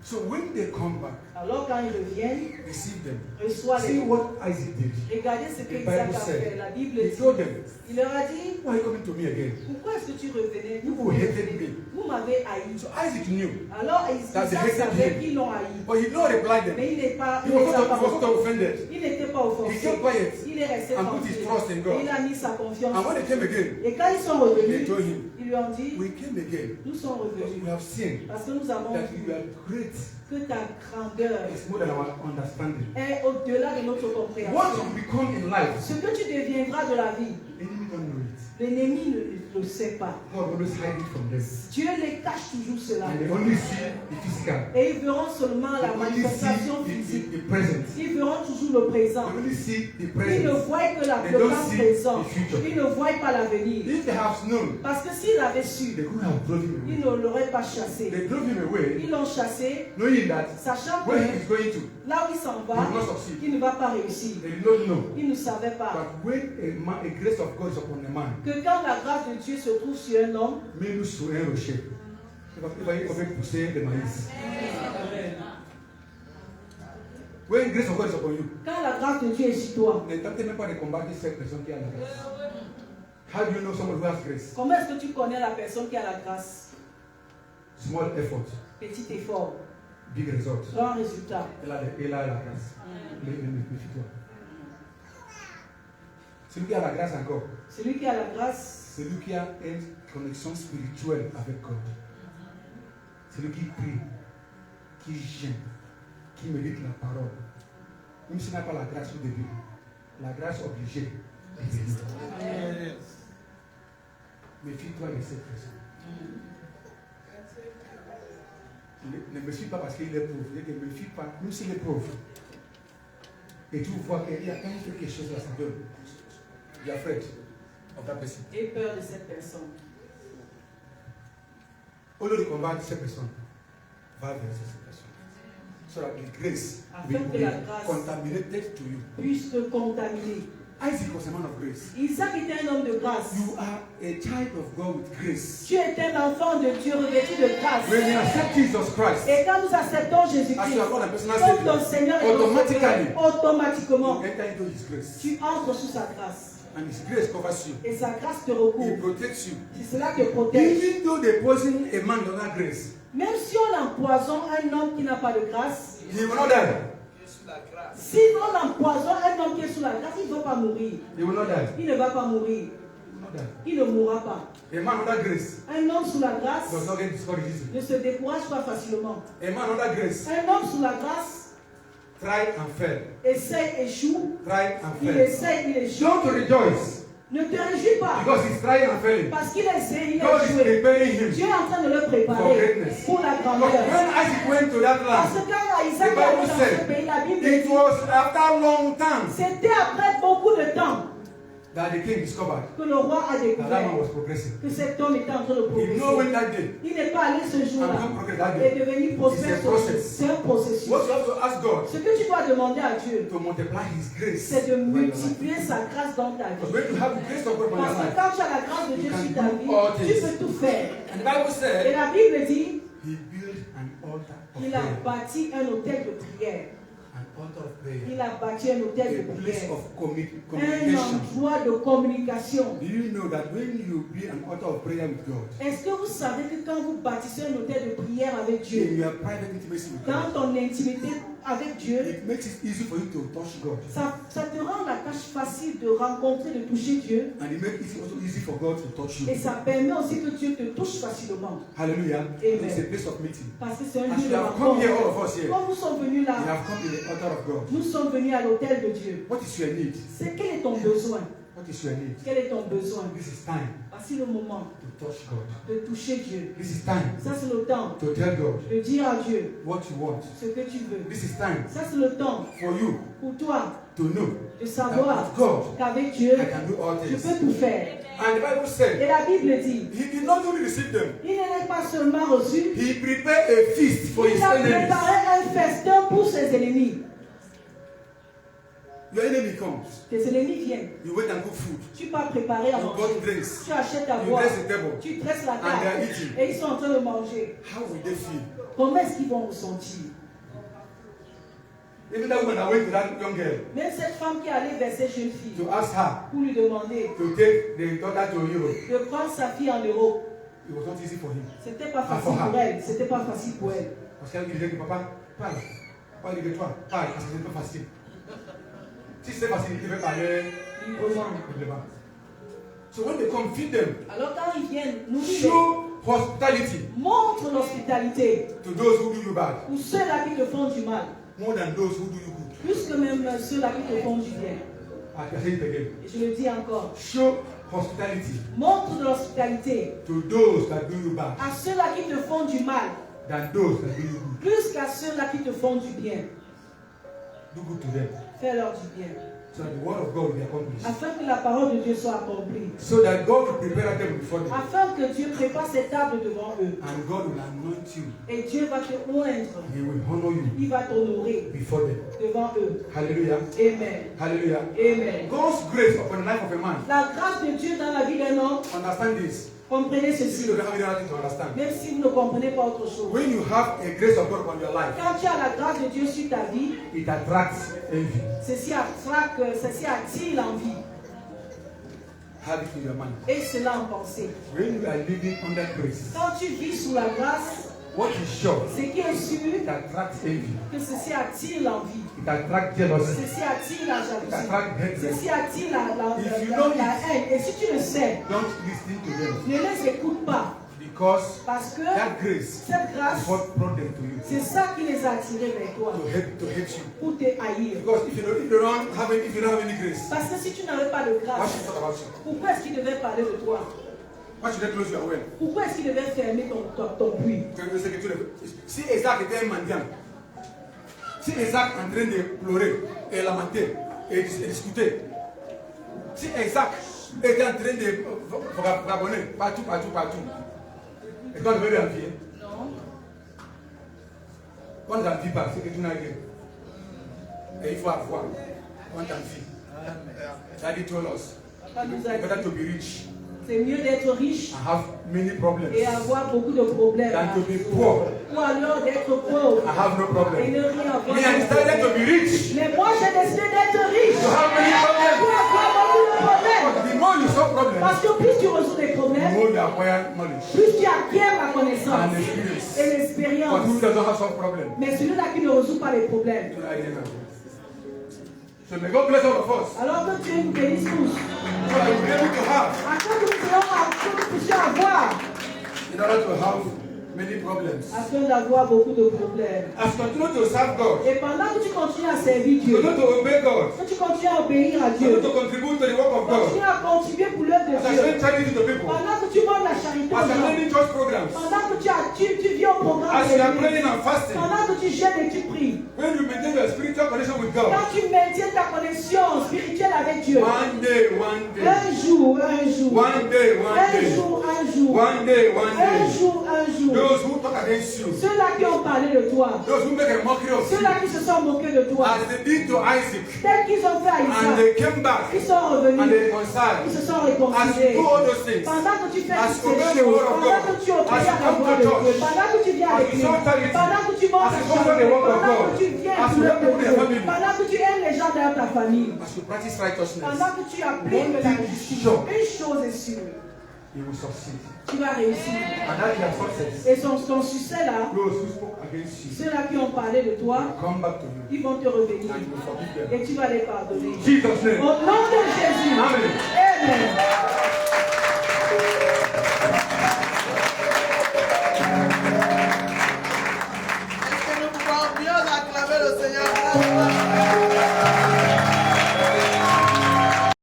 So when they come back, Alors quand ils reviennent, receive them. reçoit-les. See what Isaac did. Regardez ce que The Isaac Bible a fait. said, La Bible he dit, told them, il leur a dit, why are you coming to me again? pourquoi est-ce que tu revenais? You who hated me. Vous m'avez haï. So Isaac knew, Alors Isaac savait qu'ils l'ont haï. but he did not reply them. Mais il n'est pas, He il was les a not, pas he was not offended. il n'était pas He offensé. kept quiet. Il est resté And put his trust in tranquille. God. Et il a mis sa confiance. And when they came again, Et quand ils sont they revenus, told him, ils lui ont dit, we came again nous sommes because revenus we have seen parce que nous avons that vu you are great. que ta grandeur It's more than our understanding. est au-delà de notre What compréhension. you become in life, Ce que tu deviendras de la vie, enemy don't know it. l'ennemi ne le sait pas. God always hide it from them. Dieu les cache toujours cela. And they only see the physical. Et ils verront seulement They la only manifestation see physique. the present. Ils verront toujours le présent. They only see the Ils ne present. voient que They le don't temps see présent. the future. Ils ne voient pas l'avenir. If they have known, Parce que s'ils avaient su, they could have drove him ils away. ne l'auraient pas chassé. They drove him away, Ils l'ont chassé, knowing that sachant where he que is going to, là où il s'en he va, will not succeed. il ne va pas réussir. They did not know. Ils ne savaient pas But when a grace of God is upon a man, que quand la grâce de Dieu se trouve sur un homme, même sur un rocher, il va pousser le maïs. When grace of God is upon you, quand la grâce de Dieu est sur toi, ne tentez même pas de combattre cette personne qui a la grâce. How do you know someone who has grace? comment est-ce que tu connais la personne qui a la grâce? Small effort, Petit effort, big result. grand résultat. Elle a la grâce. Méfie-toi. Celui qui a la grâce encore, Celui qui a la grâce, celui qui a une connexion spirituelle avec God. Celui qui prie, qui gêne, qui mérite la parole. Même s'il n'a pas la grâce au début, la grâce obligée est venue. Méfie-toi de cette personne. Ne me méfie pas parce qu'il est pauvre. Ne me méfie pas, même s'il est pauvre. Et tu vois qu'il y a quand même quelque chose là, ça donne. You are afraid of that person. aie peur de cette personne. Au lieu de combattre cette personne, va vers cette personne. So that the grace will Afin que la grâce contaminated to you. puisse te contaminer. Isaac was a man of grace. Isaac était un homme de grâce. You are a child of God with grace. Tu es un enfant de Dieu revêtu de grâce. When you accept Jesus Christ, Et quand nous acceptons Jésus-Christ as your Lord and personal comme ton Savior, Seigneur et ton automatically Sauveur, automatiquement, you enter into His grace. tu entres sous sa grâce. And His grace covers you. Et sa grâce te He recouvre. protects you. C'est cela te protège. Even though they poison a man without grace, Même si on empoisonne un homme qui n'a pas de grâce, he will not die. si on empoisonne un homme qui est sous la grâce, il ne va pas mourir. He will not die. Il ne va pas mourir. He will not die. Il ne mourra pas. A man without grace Un homme sous la grâce does not get discouraged easily. ne se décourage pas facilement. A man without grace Un homme sous la grâce try and fail. essaie, échoue. Try and Il fail. essaie, il échoue. Don't rejoice Ne te réjouis pas. because he's trying and failing. Parce qu'il essaie, il a God is échoué. preparing him. Dieu est en train de le For préparer greatness. pour la But grandeur. when Isaac went to that Parce land, que quand Isaac The est allé Bible dans said, ce pays, la Bible it dit, was after a long time. c'était après beaucoup de temps. that the king discovered que le roi a that man découvert was progressing. que cet homme était en train de He progresser. know when that day Il n'est pas allé ce jour-là and come progress that et day. devenu prospère. It's a process. C'est un processus. What you have to ask God Ce que tu dois demander à Dieu, to multiply His grace. c'est de over your life. multiplier sa grâce dans ta Because vie. when you have the grace of God upon Parce your que life, quand tu as la grâce de Dieu You can sur ta do vie, all tu things. peux tout faire. and the Bible Et said la Bible dit, He built an altar of il a prayer. bâti un hôtel de prière. An altar of prayer. Il a bâti un hôtel de A place prière. of Un communication. endroit de communication. Do you know that when you build an altar of prayer with God, Est-ce que vous savez que quand vous bâtissez un hôtel de prière avec in Dieu, your private intimacy with dans God, ton intimité avec Dieu, it makes it easy for you to touch God. ça te rend la tâche facile de rencontrer, de toucher Dieu. And it makes it also easy for God to touch you. Et ça permet aussi que Dieu te touche facilement. Hallelujah. Amen. It's a place of meeting. Parce que c'est un As lieu you de have come here, all rencontre. of us here, Quand nous sommes venus you là, have come to the altar of God. nous sommes venus à l'hôtel de Dieu. What is your need? C'est quel est ton besoin? What is your need? Quel est ton besoin? This is time Voici le moment to touch God. de toucher Dieu. This is time Ça c'est le temps to tell God de dire à Dieu what you want. ce que tu veux. This is time Ça c'est le temps for you pour toi to know de that savoir with God qu'avec Dieu, I can do all tu things. peux tout faire. And the Bible Et said la Bible dit, He did not only receive them, il n'est pas seulement reçu, He prepared a feast for His il a enemies. préparé un festin pour ses ennemis. Your enemy comes. Tes ennemis viennent. You wait and cook food. Tu vas préparer à You manger. got drinks. Tu achètes à You boire. dress the table. Tu dresses la And they are table. eating. Et ils sont en train de manger. How will they feel? Comment est-ce qu'ils vont ressentir? Even that woman that went to that young girl Même cette femme qui est allée vers cette jeune fille to ask her pour lui demander to take the daughter to Europe, de prendre sa fille en Europe, it was not easy for him. c'était pas facile pour elle. C'était pas facile pour elle. Parce qu'elle disait que papa, parle. Parle de toi. Parle, parce que c'est pas facile. Si c'est facile, il devait parler Librement. librement. So when they come, feed them. Alors quand ils viennent, nourris-les. Show hospitality Montre l'hospitalité to those who do you bad, pour ceux-là qui te font du mal, more than those who do you good. plus que même ceux-là qui te font du bien. I can say it again. Et je le dis encore. Show hospitality Montre de l'hospitalité to those that do you bad, à ceux-là qui te font du mal, than those that do you good. plus qu'à ceux-là qui te font du bien. Do good to them, Fais-leur du bien. so that the word of God will be accomplished. Afin que la parole de Dieu soit accomplie. So that God will prepare them before them, Afin que Dieu prépare cette table devant eux. and God will anoint you. Et Dieu va te oindre. He will honor you Il va t'honorer before them. devant eux. Hallelujah. Amen. Hallelujah. Amen. God's grace upon the life of a man. La grâce de Dieu dans la vie d'un homme, Understand this. comprenez If ceci. you don't have anything to understand, Même si vous ne comprenez pas autre chose. when you have a grace of God upon your life, Quand tu as la grâce de Dieu sur ta vie, it attracts envy. ceci attire l'envie. Have it in your mind. Et cela en pensée. When you are living under grace, Quand tu vis sous la grâce, what is sure? ce qui est sûr, It attracts envy. que ceci attire l'envie. It attracts jealousy. Ceci attire la It jalousie. attracts hatred. Ceci attire If you know la it, haine. Et si tu le sais, don't listen to them, ne les écoute pas. because Parce que that grace cette grâce, is what brought them to you, c'est ça qui les a attirés vers toi. to hate you. Pour te haïr. Because if you don't have any grace, Parce que si tu n'avais pas de why grâce, should they talk about you? pourquoi est-ce qu'ils devaient parler de toi? Why should they close your well? Pourquoi est-ce qu'ils devaient fermer ton puits? Si Isaac était un mendiant, si Isaac est en train de pleurer et lamenter et discuter, si Isaac était en train de vagabonder partout, et toi tu veux l'envier? Non. Quand tu n'envies pas, c'est que tu n'as rien. Et il faut avoir. Quand tu envies. Daddy told us, Papa nous a dit, better to be rich c'est mieux d'être riche and have many problems et avoir beaucoup de problèmes. than to be poor Ou alors d'être pauvre and have no et problem. ne rien avoir. Me, I decided to be rich Mais moi j'ai décidé d'être riche. to have many Pour problems. avoir beaucoup de problèmes. But the more you solve problems, Parce que plus tu résous des the problèmes, more you acquire knowledge plus tu acquiers la connaissance and experience. et But l'expérience. who doesn't have some problem? Mais celui-là qui ne résout pas les problèmes. So may God bless all of us. Alors que Dieu nous bénisse tous. So that we'll be able to have, Afin que nous puissions avoir. in order to have many problems. Afin d'avoir beaucoup de problèmes. As you continue to serve God, Et pendant que tu continues à servir Dieu, continue to obey God, que tu continues à obéir à continue Dieu, to contribute to the work of God. continue à contribuer pour l'œuvre de As I Dieu, spend charity to people, pendant que tu montres la charité aux as I gens, attending church programs, pendant que tu viens au programme as de you are l'église, praying and fasting, pendant que tu jeûnes et tu pries, when you maintain your spiritual connection with God, quand tu maintiens ta connexion spirituelle avec Dieu. One day, one day. Un jour, un jour. One day, one Un day. jour, un jour. One day, one Un day. jour, un jour. Those who talk against you. Ceux-là qui ont parlé de toi. Those who make a mockery of you. Ceux-là qui se sont moqués de toi. As they did to Isaac. Tels qu'ils ont fait à And Isaac. they came back. Ils sont And revenus. they reconciled. Ils se sont As réconciliés. you do all those things. Pendant que tu fais As toutes you ces obey the choses, word of pendant God. que tu obéis As à you la come voix to de Dieu, church. pendant que tu viens à As you l'église, serve charity. pendant que tu montes As à you follow the work of pendant God. que tu viens As you help people in your family. pendant que tu aimes les gens dans ta famille, As you practice righteousness. pendant que tu appliques One la thing is justice, sure. une chose est sûre, You will succeed. tu vas réussir. And that is your success. Et ton succès là, Those who spoke against you ceux-là qui ont parlé de toi, will come back to you. ils vont te revenir And you will forgive them. et tu vas les pardonner. Jesus' name. Au nom de Jésus. Amen. Amen. Est-ce que nous pouvons bien acclamer le Seigneur?